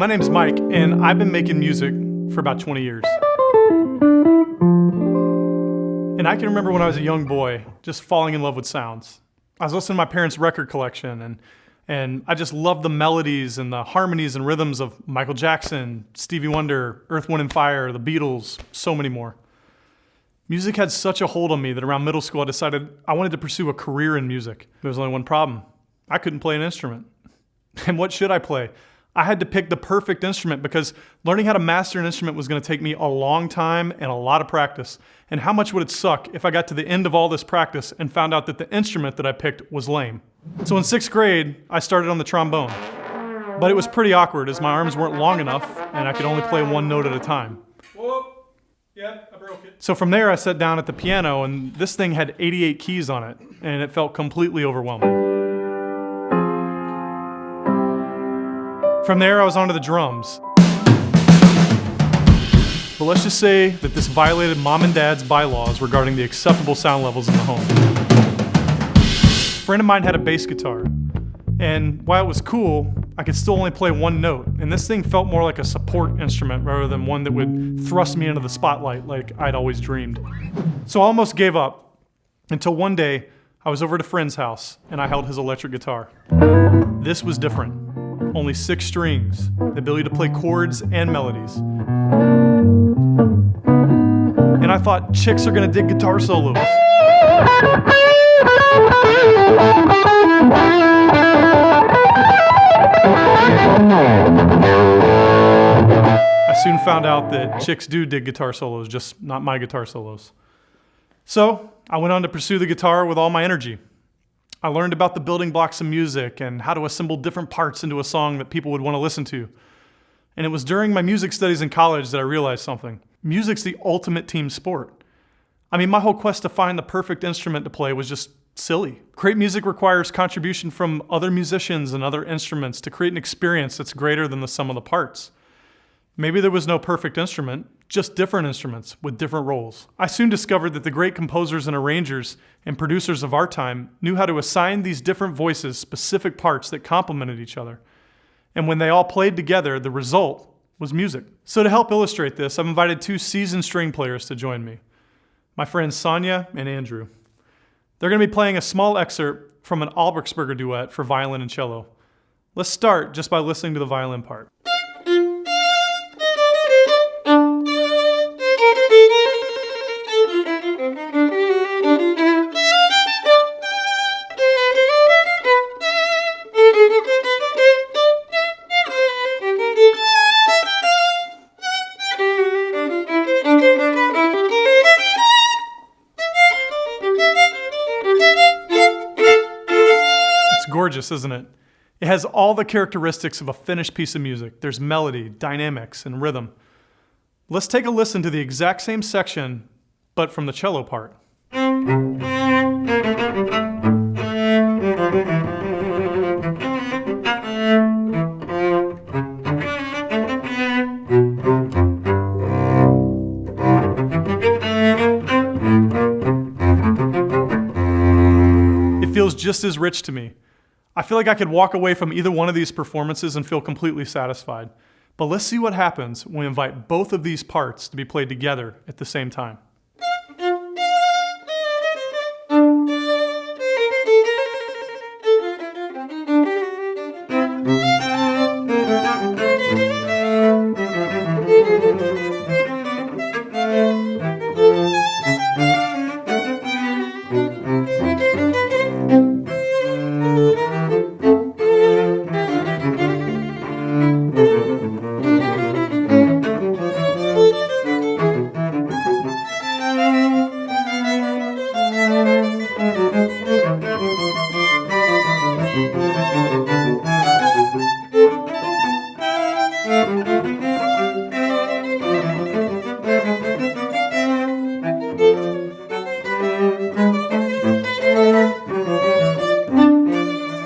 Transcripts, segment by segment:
My name's Mike, and I've been making music for about 20 years. And I can remember when I was a young boy, just falling in love with sounds. I was listening to my parents' record collection, and I just loved the melodies and the harmonies and rhythms of Michael Jackson, Stevie Wonder, Earth, Wind & Fire, the Beatles, so many more. Music had such a hold on me that around middle school I decided I wanted to pursue a career in music. There was only one problem. I couldn't play an instrument. And what should I play? I had to pick the perfect instrument because learning how to master an instrument was going to take me a long time and a lot of practice. And how much would it suck if I got to the end of all this practice and found out that the instrument that I picked was lame? So in 6th grade, I started on the trombone. But it was pretty awkward as my arms weren't long enough and I could only play one note at a time. Whoa. Yeah, I broke it. So from there I sat down at the piano, and this thing had 88 keys on it, and it felt completely overwhelming. From there, I was onto the drums. But let's just say that this violated mom and dad's bylaws regarding the acceptable sound levels in the home. A friend of mine had a bass guitar, and while it was cool, I could still only play one note, and this thing felt more like a support instrument rather than one that would thrust me into the spotlight like I'd always dreamed. So I almost gave up, until one day, I was over at a friend's house, and I held his electric guitar. This was different. Only 6 strings, the ability to play chords and melodies. And I thought, chicks are gonna dig guitar solos. I soon found out that chicks do dig guitar solos, just not my guitar solos. So I went on to pursue the guitar with all my energy. I learned about the building blocks of music and how to assemble different parts into a song that people would want to listen to. And it was during my music studies in college that I realized something. Music's the ultimate team sport. I mean, my whole quest to find the perfect instrument to play was just silly. Great music requires contribution from other musicians and other instruments to create an experience that's greater than the sum of the parts. Maybe there was no perfect instrument, just different instruments with different roles. I soon discovered that the great composers and arrangers and producers of our time knew how to assign these different voices specific parts that complemented each other. And when they all played together, the result was music. So to help illustrate this, I've invited 2 seasoned string players to join me, my friends Sonia and Andrew. They're going to be playing a small excerpt from an Albrechtsberger duet for violin and cello. Let's start just by listening to the violin part. Gorgeous, isn't it? It has all the characteristics of a finished piece of music. There's melody, dynamics, and rhythm. Let's take a listen to the exact same section, but from the cello part. It feels just as rich to me. I feel like I could walk away from either one of these performances and feel completely satisfied. But let's see what happens when we invite both of these parts to be played together at the same time.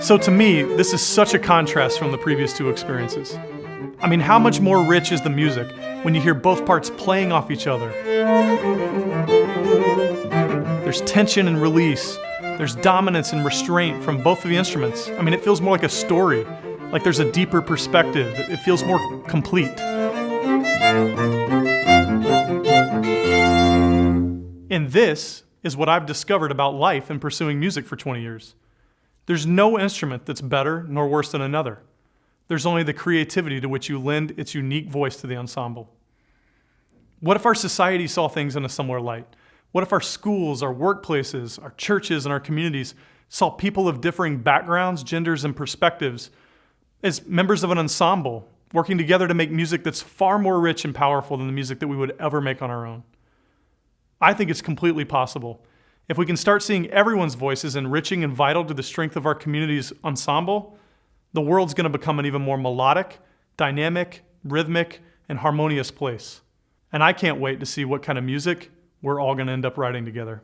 So to me, this is such a contrast from the previous 2 experiences. I mean, how much more rich is the music when you hear both parts playing off each other? There's tension and release. There's dominance and restraint from both of the instruments. I mean, it feels more like a story like there's a deeper perspective. It feels more complete. And this is what I've discovered about life and pursuing music for 20 years. There's no instrument that's better nor worse than another. There's only the creativity to which you lend its unique voice to the ensemble. What if our society saw things in a similar light? What if our schools, our workplaces, our churches, and our communities saw people of differing backgrounds, genders, and perspectives as members of an ensemble working together to make music that's far more rich and powerful than the music that we would ever make on our own? I think it's completely possible. If we can start seeing everyone's voices enriching and vital to the strength of our community's ensemble, the world's going to become an even more melodic, dynamic, rhythmic, and harmonious place. And I can't wait to see what kind of music we're all going to end up writing together.